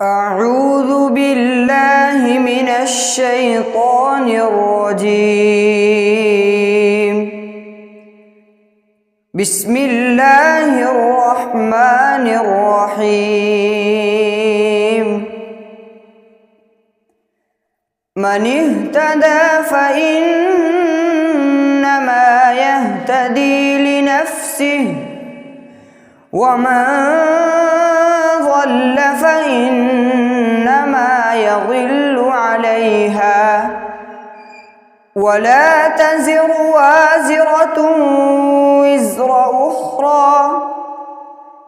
أعوذ بالله من الشيطان الرجيم. بسم الله الرحمن الرحيم. من اهتدى فإنما يهتدي لنفسه ومن ضل فإنما يضل عليها ولا تزر وازرة وزر أخرى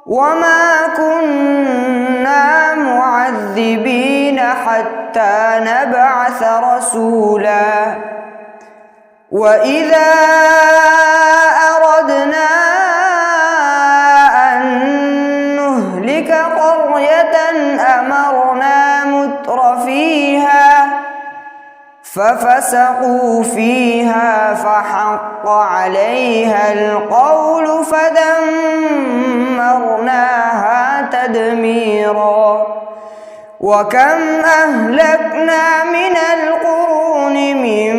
وما كنا معذبين حتى نبعث رسولا وإذا أردنا أن نهلك قرية أمرنا متر فيها ففسقوا فيها فحق عليها القول فدمرناها تدميرا. وكم أهلكنا من القرون من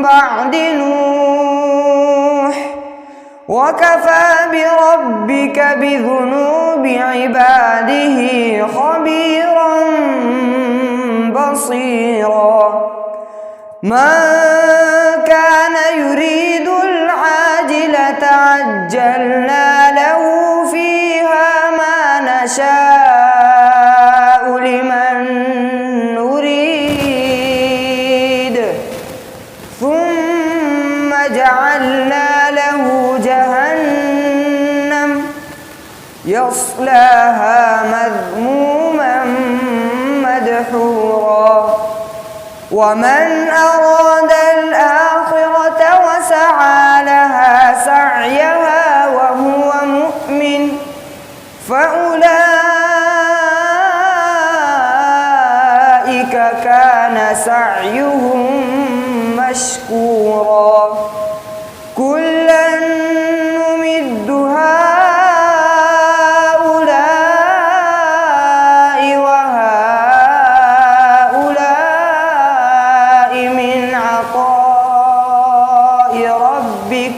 بعد نوح وكفى بربك بذنوب عباده خبيرا بصيرا. من كان يريد العاجلة عجلنا له فيها ما نشاء لمن نريد ثم جعلنا له جهنم يصلاها مذموما مدحورا. ومن أراد الآخرة وسعى لها سعيها وهو مؤمن فأولئك كان سعيهم مشكورا. كلا نمد هؤلاء وهؤلاء من عطاء ربك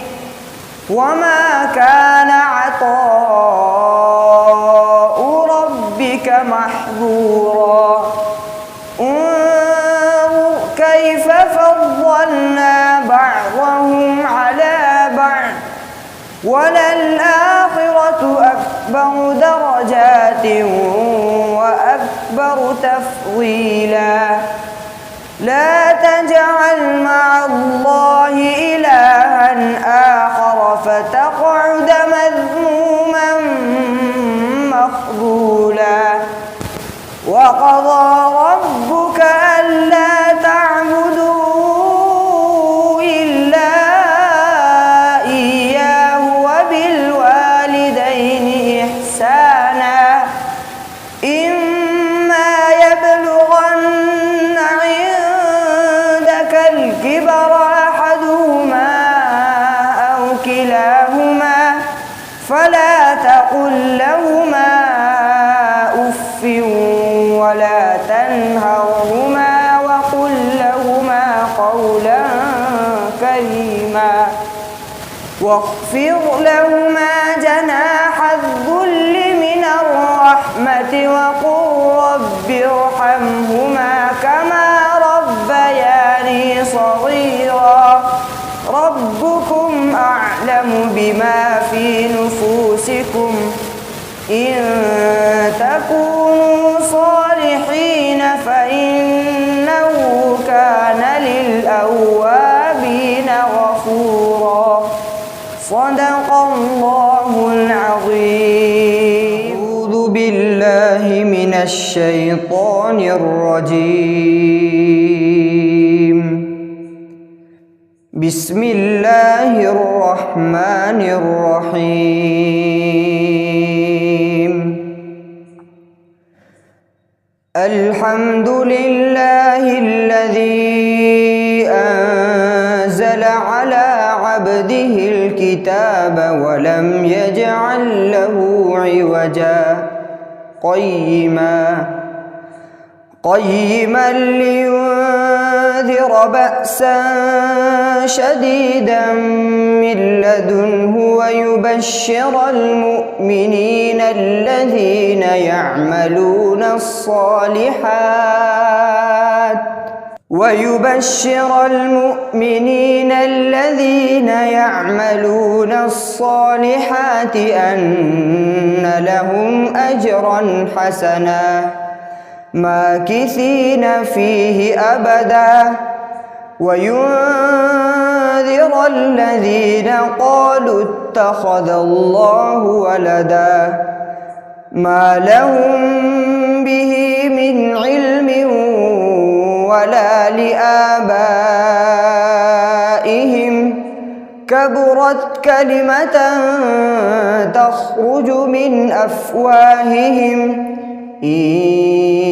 وما كان عطاء ربك محظورا. انظر كيف فضلنا بعضهم على بعض وللآخرة أكبر درجات وأكبر تفضيلا. لا تجعل مع الله إلها آخر فتقعد مذموما مخذولا. وقضى ربك ألا تعبدوا إلا إياه وبالوالدين إحسانا إما يبلغن عندك الكبر أحدهما أو كلاهما فلا تقل لهما أف ولا تنهرهما وقل لهما قولا كريما واخفض لهما جناح الذل من الرحمة وقل رب ارحمهما كما ربياني صغيرا. ربكم أعلم بما في نفوسكم إن تكونوا صالحين فإنه كان للأوابين غفورا. صدق الله العظيم. أعوذ بالله من الشيطان الرجيم. بسم الله الرحمن الرحيم. الحمد لله الذي أنزل على عبده الكتاب ولم يجعل له عوجا قيما لينذر بأسا شديدا من لدنه ويبشر المؤمنين الذين يعملون الصالحات أن لهم أجرا حسنا ماكثين فيه أبدا وينذر الذين قالوا اتخذ الله ولدا ما لهم به من علم ولا لآبائهم كبرت كلمة تخرج من أفواههم إن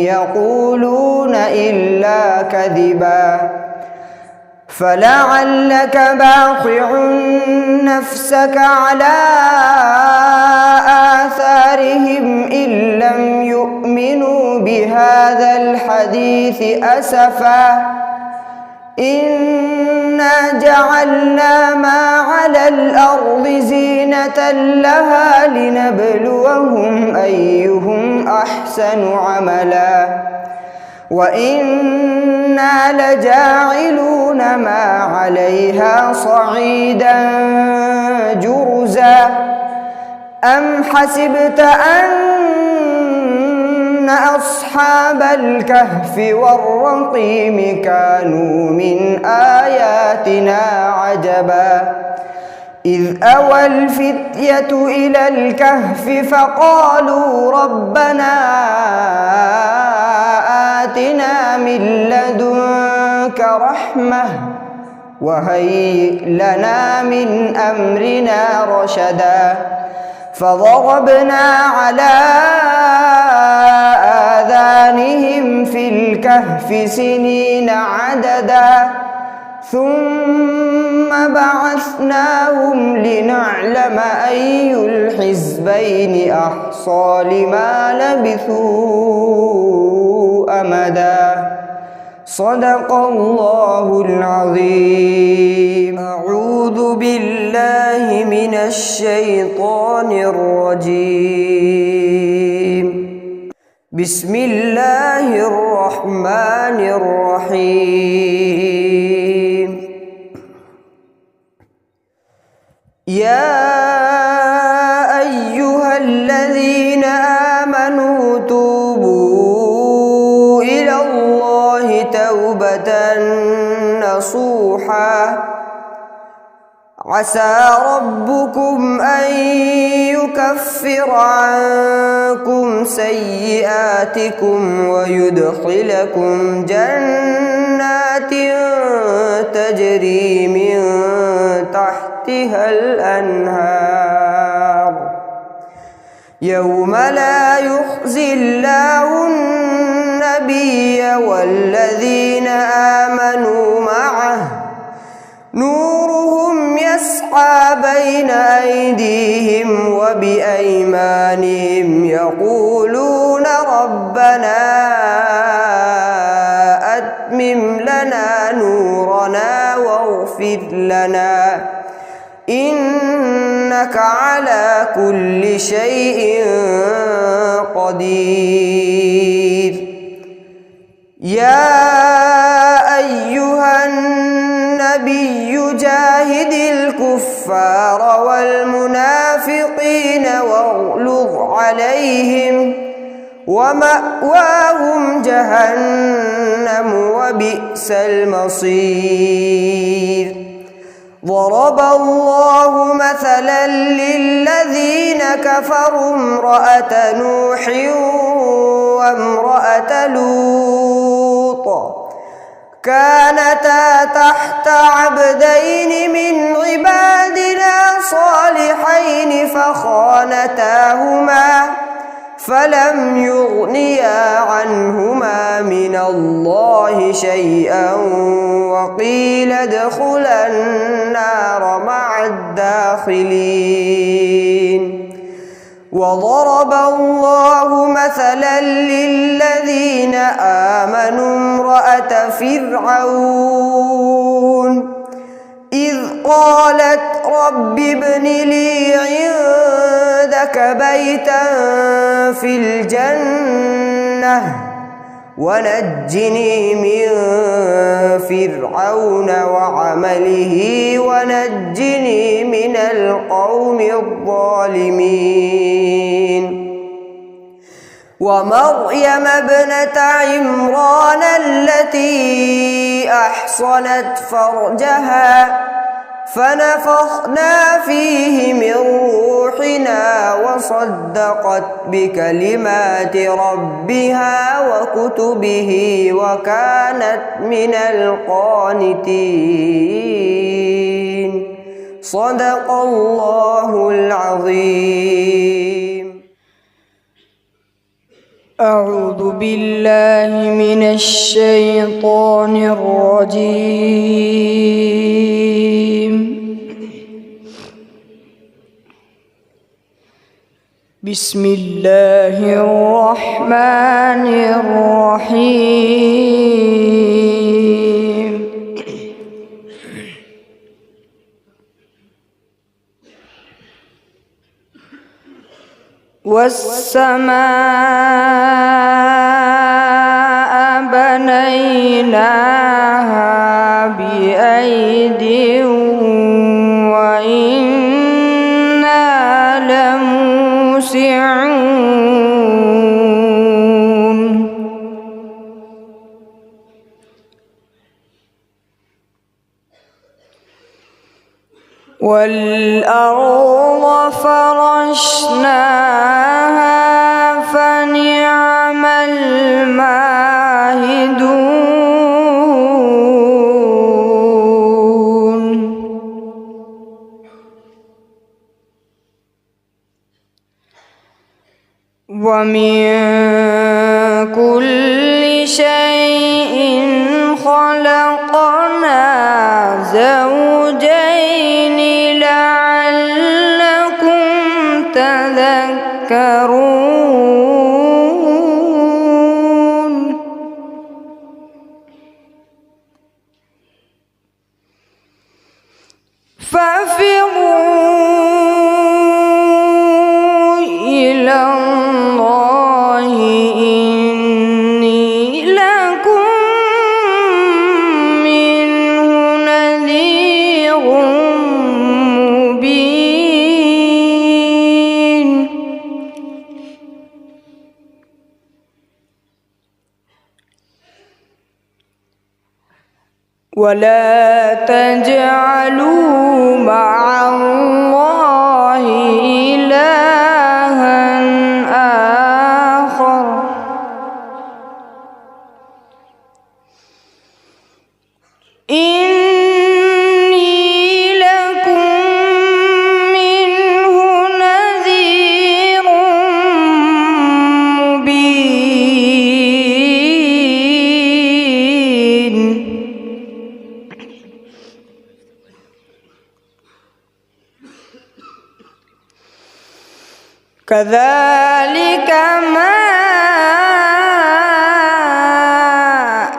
يقولون إلا كذبا فلعلك باخع نفسك على آثارهم إن لم يؤمنوا بهذا الحديث أسفا إنا جعلنا ما على الأرض زينة لها لنبلوهم أيهم أحسن عملا وإنا لجاعلون ما عليها صعيدا جرزا أم حسبت أن أصحاب الكهف والرقيم كانوا من آياتنا عجبا إذ أوى الفتية إلى الكهف فقالوا ربنا آتنا من لدنك رحمة وهيئ لنا من أمرنا رشدا فضربنا على آذانهم في الكهف سنين عددا ثم بعثناهم لنعلم أي الحزبين أحصى لما لبثوا أمدا صدق الله العظيم. أعوذ بالله من الشيطان الرجيم. بسم الله الرحمن الرحيم. يا أيها الذين آمنوا توبوا إلى الله توبة نصوحا عسى ربكم أن يكفر عنكم سيئاتكم ويدخلكم جنات تجري من تحتها الأنهار يوم لا يخزي الله النبي والذين آمنوا معه نورهم يسعى بين أيديهم وبأيمانهم يقولون ربنا أتمم لنا نورنا واغفر لنا إنك على كل شيء قدير. يا أيها النبي جاهد الكفار والمنافقين واغلظ عليهم ومأواهم جهنم وبئس المصير. ضرب الله مثلا للذين كفروا امرأة نوح وامرأة لوط كانتا تحت عبدين من عبادنا صالحين فخانتاهما فلم يغنيا عنهما من الله شيئا وقيل ادخلا النار مع الداخلين. وضرب الله مثلا للذين آمنوا امرأة فرعون إذ قالت رب ابن لي عندك بيتا في الجنة ونجني من فرعون وعمله ونجني من القوم الظالمين ومريم ابنة عمران التي أحصنت فرجها فنفخنا فيه من روحنا وصدقت بكلمات ربها وكتبه وكانت من القانتين صدق الله العظيم. أعوذ بالله من الشيطان الرجيم. بسم الله الرحمن الرحيم. والسماء بنيناها بأيد وإنا لموسعون والأرض فرشناها فنعم الماهدون ومن كل شيء خلقنا زوجين لعلكم تذكرون ففروا إلى الله إني لكم منه نذير مبين ولا تجعلوا مع الله إلها آخر إني لكم منه نذير مبين كذلك ما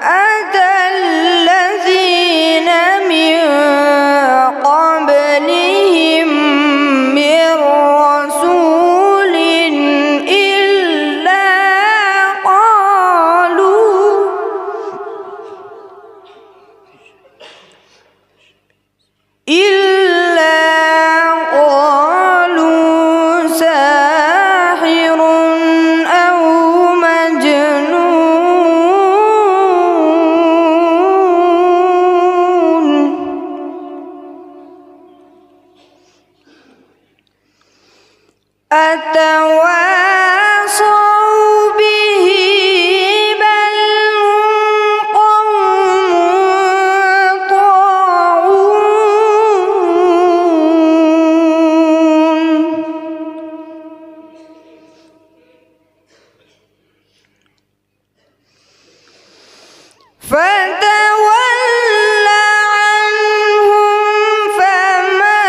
أتى الذين من قبلهم من رسول إلا قالوا ساحر أو مجنون أتواصوا به بل هم قوم طاغون فتول عنهم فما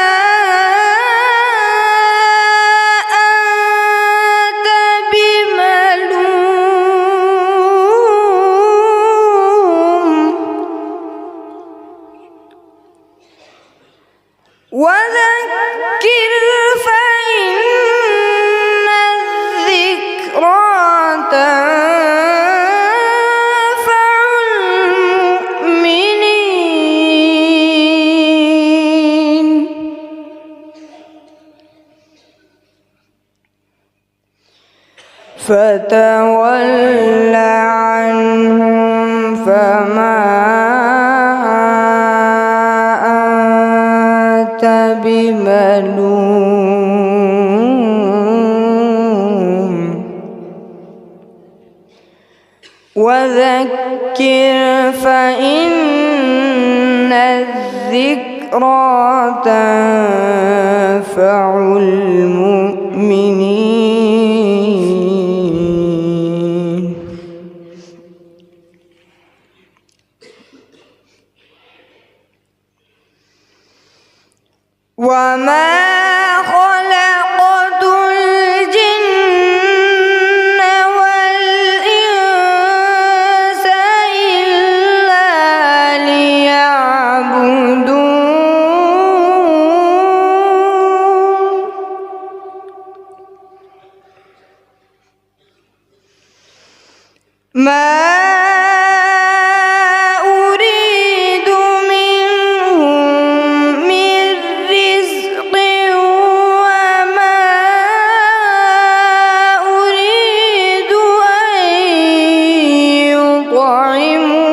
فتول عنهم فما أنت بملوم وذكر فإن الذكرى تنفع المؤمنين وما خلقت الجن والإنس إلا ليعبدون ما أريد منهم من رزق وما أريد أن يطعمون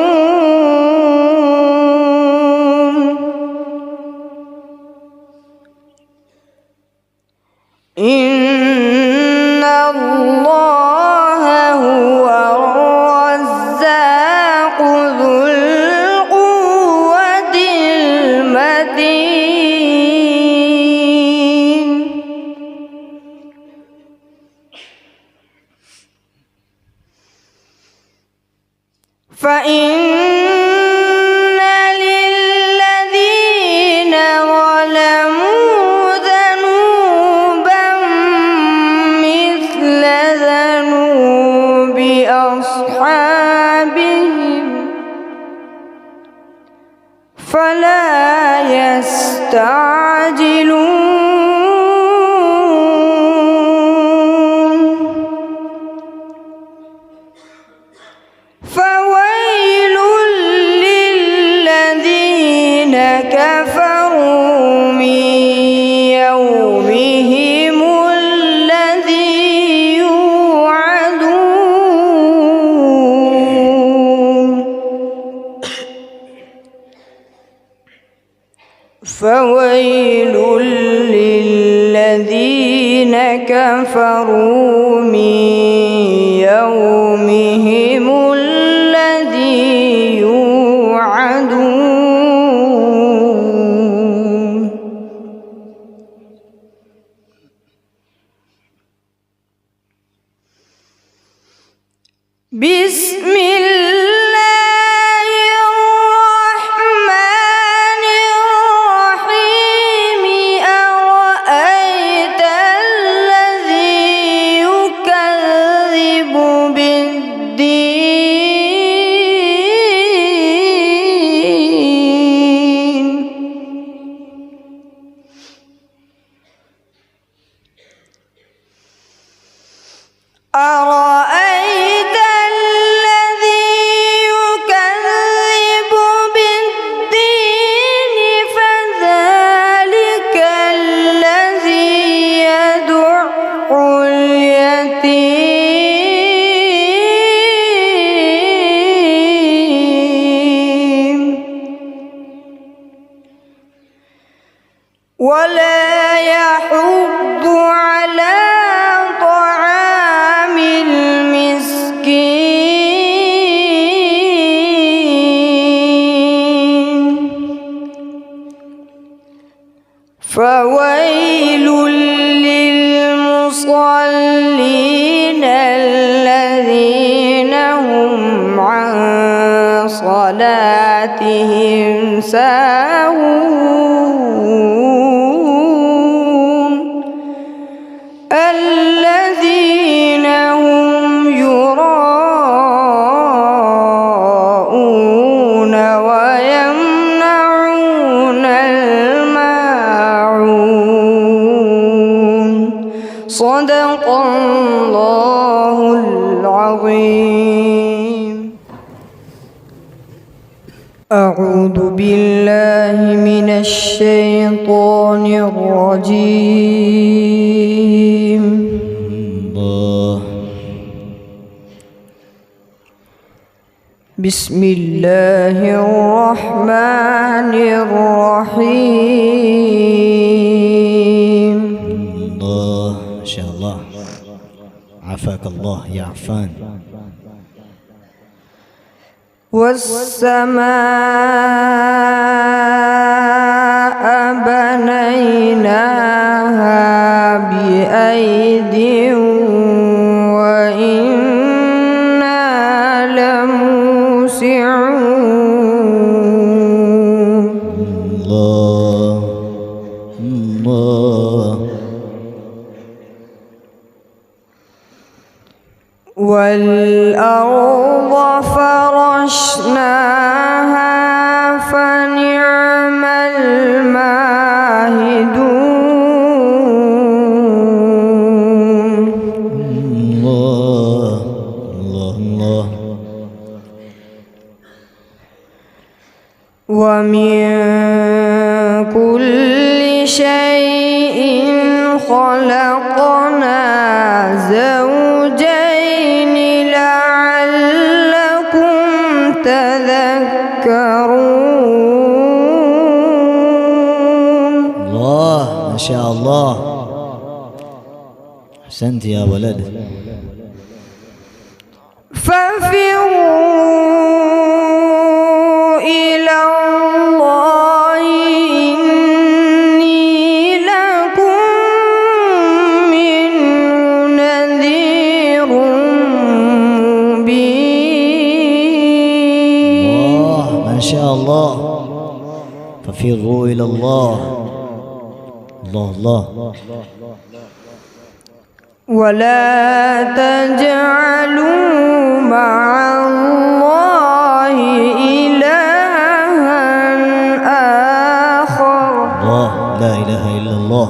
إن الله هو الرزاق ذو القوة المتين فإن للذين ظلموا ذنوبا مثل ذنوب أصحابهم فلا يستعجلون فويل للذين كفروا من يومهم الذي يوعدون فويل للذين كفروا من يومهم الذي يوعدون بسم الله الرحمن الرحيم أرأيت الذي يكذب بالدين أرأيت الذي يكذب بالدين فذلك الذي يدع اليتيم ولا يحض على طعام المسكين فويل للمصلين الذين هم عن صلاتهم ساهون الذين هم يراءون ويمنعون الماعون صدق الله العظيم. أعوذ بالله من الشيطان الرجيم. الله بسم الله الرحمن الرحيم. الله ما شاء الله، عافاك الله يا عفان. والسماء بنيناها بأيد وإنا لموسعون. الله الله. والأرض فرشناها فنعم الماهدون. الله الله الله. ومن كل شيء خلقنا زوجين لعلكم تذكرون. الله ما شاء الله، أحسنت يا ولد. ففروا إلى الله إني لكم منه نذير مبين. الله ما شاء الله. ففروا إلى الله. الله الله. ولا تجعلوا مع الله إلها آخر. الله لا إله إلا الله.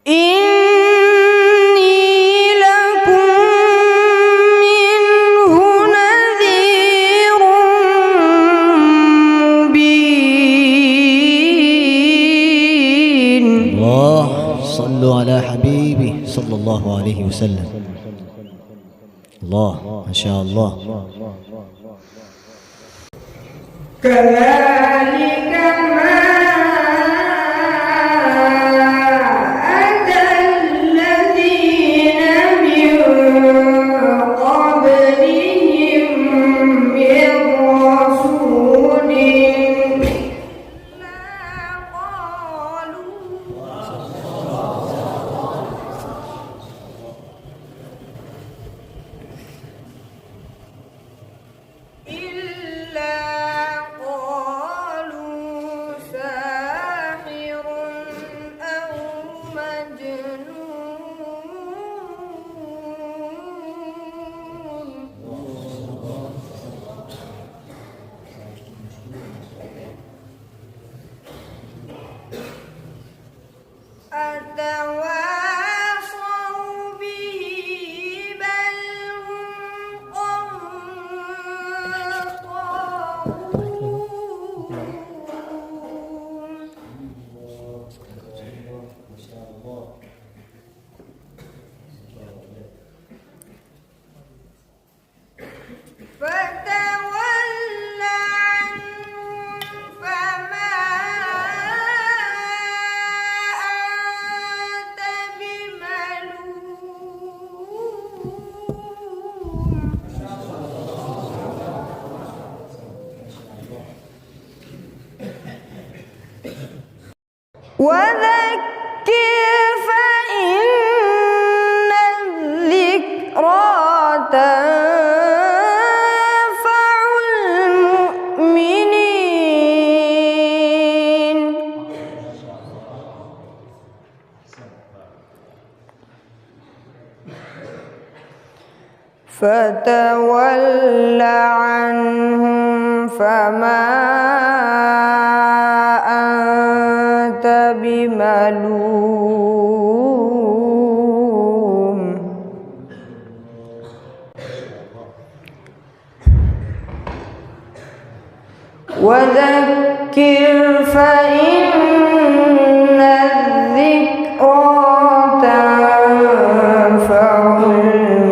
إني لكم منه نذير مبين. الله صلوا على حبيبي صلى الله عليه وسلم. الله ما شاء الله. كذلك ما أتى الذين من قبلهم من رسول إلا قالوا ساحر أو مجنون. أتواصوا به بل هم قوم طاغون. فتول عنهم فما أنت بملوم. وذكر فإن الذكرى تنفع المؤمنين. فتول عنهم فما أنت بملوم. وذكر فإن الذكرى تنفع المؤمنين.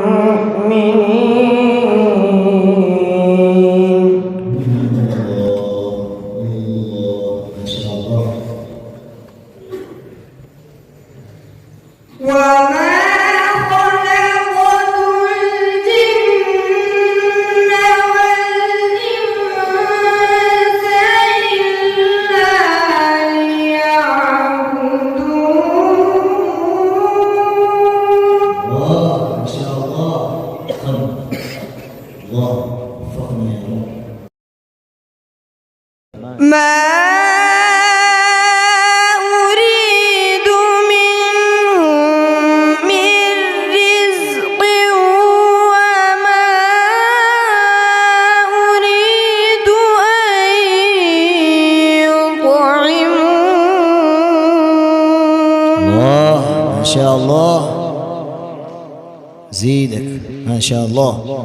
زيدك ما شاء الله.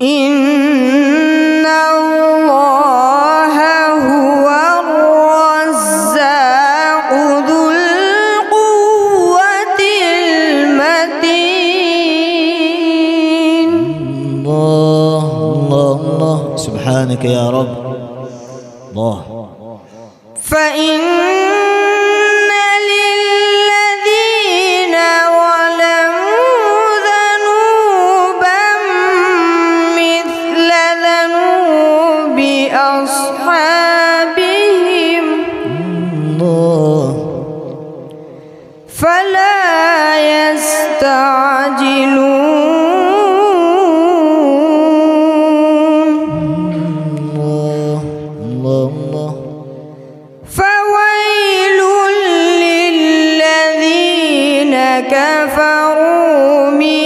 إن الله هو الرزاق ذو القوة المتين. الله الله الله سبحانك يا رب. الله. فإن للذين ظلموا ذنوبا مثل ذنوب أصحابهم الله. فلا يستعجلون. الله الله الله. فويل للذين كفروا من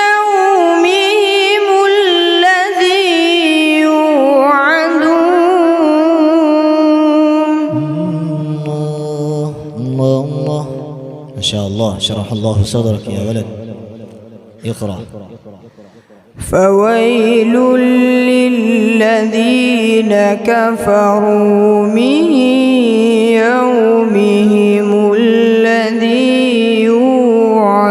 يومهم الذي يوعدون. الله الله الله ما شاء الله. شرح الله صدرك يا ولد. اقرأ. فويل للذين كفروا من يومهم الذي يوعدون.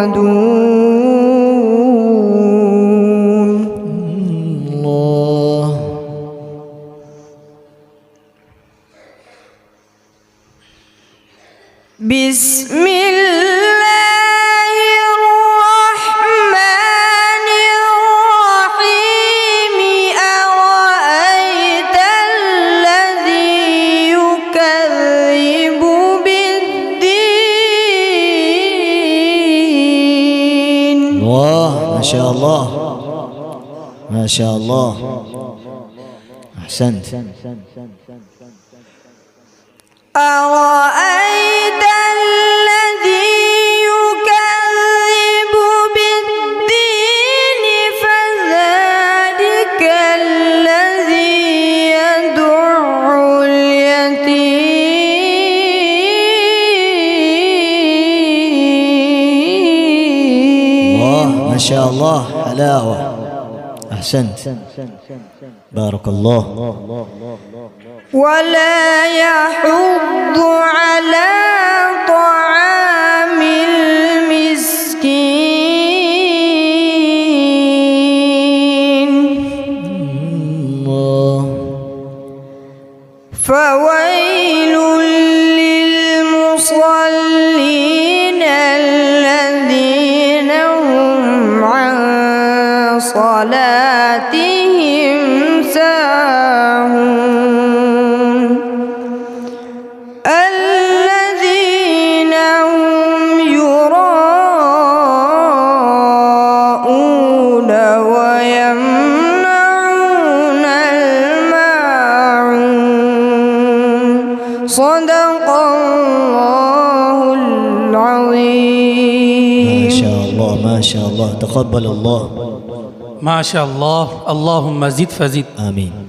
الله. بسم الله الرحمن الرحيم. أرأيت الذي يكذب بالدين. الله ما شاء الله ما شاء الله. أحسنت. أرأيت الذي يكذب بالدين فذلك الذي يدع اليتيم. الله ما شاء الله. حلاوة. أحسنت. بارك الله. ولا يحض على طعام المسكين. الله. فويل للمصلين الذين هم عن صلاتهم ساهون. الذين هم يراءون ويمنعون الماعون. صدق الله العظيم. ما شاء الله ما شاء الله. تقبل الله. ما شاء الله. اللهم زد فزد. آمين.